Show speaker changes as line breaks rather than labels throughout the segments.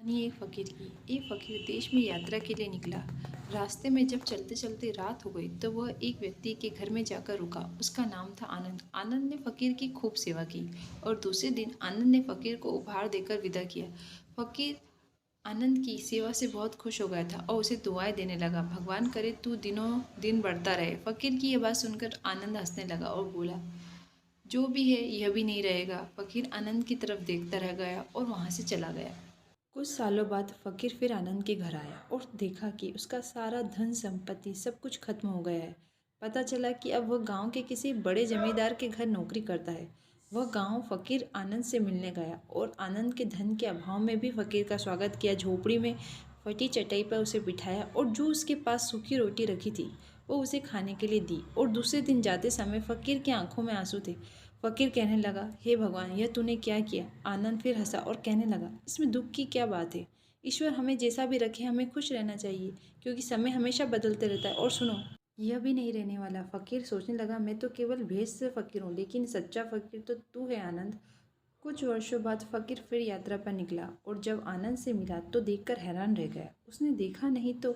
कहानी एक फ़कीर की। एक फ़कीर देश में यात्रा के लिए निकला। रास्ते में जब चलते चलते रात हो गई तो वह एक व्यक्ति के घर में जाकर रुका। उसका नाम था आनंद। आनंद ने फ़कीर की खूब सेवा की और दूसरे दिन आनंद ने फ़कीर को उपहार देकर विदा किया। फ़कीर आनंद की सेवा से बहुत खुश हो गया था और उसे दुआएं देने लगा, भगवान करे तू दिनों दिन बढ़ता रहे। फ़कीर की यह बात सुनकर आनंद हंसने लगा और बोला, जो भी है यह भी नहीं रहेगा। फ़कीर आनंद की तरफ देखता रह गया और वहाँ से चला गया। कुछ सालों बाद फ़कीर फिर आनंद के घर आया और देखा कि उसका सारा धन संपत्ति सब कुछ खत्म हो गया है। पता चला कि अब वह गांव के किसी बड़े जमींदार के घर नौकरी करता है। वह गांव फ़कीर आनंद से मिलने गया और आनंद के धन के अभाव में भी फ़कीर का स्वागत किया। झोपड़ी में फटी चटाई पर उसे बिठाया और जो उसके पास सूखी रोटी रखी थी वो उसे खाने के लिए दी। और दूसरे दिन जाते समय फ़कीर की आंखों में आंसू थे। फ़कीर कहने लगा, हे भगवान, यह तूने क्या किया। आनंद फिर हंसा और कहने लगा, इसमें दुख की क्या बात है। ईश्वर हमें जैसा भी रखे, हमें खुश रहना चाहिए, क्योंकि समय हमेशा बदलते रहता है। और सुनो, यह भी नहीं रहने वाला। फ़कीर सोचने लगा, मैं तो केवल भेष से फ़कीर हूँ, लेकिन सच्चा फ़कीर तो तू है आनंद। कुछ वर्षों बाद फ़कीर फिर यात्रा पर निकला और जब आनंद से मिला तो देखकर हैरान रह गया। उसने देखा नहीं तो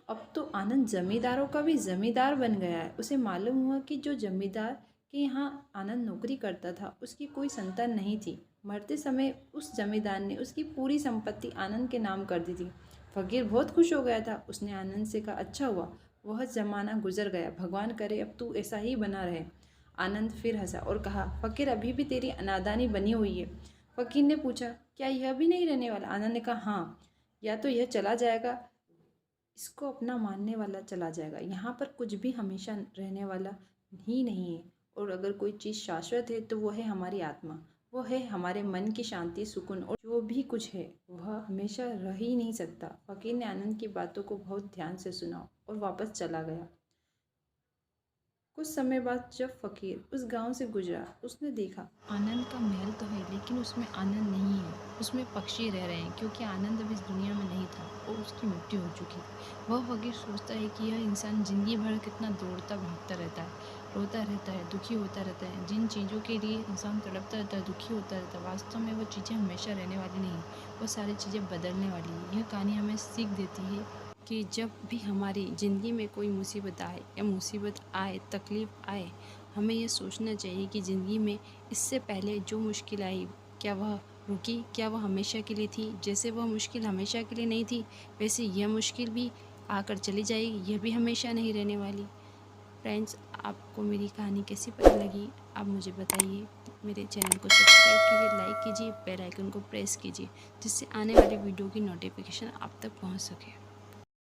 अब तो आनंद जमींदारों का भी जमींदार बन गया है। उसे मालूम हुआ कि जो जमींदार के यहाँ आनंद नौकरी करता था उसकी कोई संतान नहीं थी। मरते समय उस जमींदार ने उसकी पूरी संपत्ति आनंद के नाम कर दी थी। फकीर बहुत खुश हो गया था। उसने आनंद से कहा, अच्छा हुआ वह जमाना गुजर गया, भगवान करे अब तू ऐसा ही बना रहे। आनंद फिर हंसा और कहा, फकीर अभी भी तेरी अनादानी बनी हुई है। फकीर ने पूछा, क्या यह भी नहीं रहने वाला। आनंद ने कहा, हाँ, या तो यह चला जाएगा, इसको अपना मानने वाला चला जाएगा। यहाँ पर कुछ भी हमेशा रहने वाला ही नहीं है। और अगर कोई चीज़ शाश्वत है तो वो है हमारी आत्मा, वो है हमारे मन की शांति, सुकून। और जो भी कुछ है वह हमेशा रह ही नहीं सकता। फ़कीर ने आनंद की बातों को बहुत ध्यान से सुना और वापस चला गया। कुछ समय बाद जब फ़कीर उस गांव से गुजरा, उसने देखा आनंद का महल तो है लेकिन उसमें आनंद नहीं है। उसमें पक्षी रह रहे हैं, क्योंकि आनंद अब इस दुनिया में नहीं था और उसकी मृत्यु हो चुकी थी। वह फ़कीर सोचता है कि यह इंसान ज़िंदगी भर कितना दौड़ता भागता रहता है, रोता रहता है, दुखी होता रहता है। जिन चीज़ों के लिए इंसान तड़पता रहता है, दुखी होता रहता है, वास्तव में वो चीज़ें हमेशा रहने वाली नहीं, वो सारी चीज़ें बदलने वाली है। यह कहानी हमें सीख देती है कि जब भी हमारी ज़िंदगी में कोई मुसीबत आए या मुसीबत आए, तकलीफ़ आए, हमें ये सोचना चाहिए कि ज़िंदगी में इससे पहले जो मुश्किल आई, क्या वह रुकी, क्या वह हमेशा के लिए थी। जैसे वह मुश्किल हमेशा के लिए नहीं थी, वैसे यह मुश्किल भी आकर चली जाएगी, यह भी हमेशा नहीं रहने वाली। फ्रेंड्स, आपको मेरी कहानी कैसी पता लगी आप मुझे बताइए। मेरे चैनल को सब्सक्राइब कीजिए, लाइक कीजिए, बेल आइकन को प्रेस कीजिए, जिससे आने वाली वीडियो की नोटिफिकेशन आप तक पहुंच सके।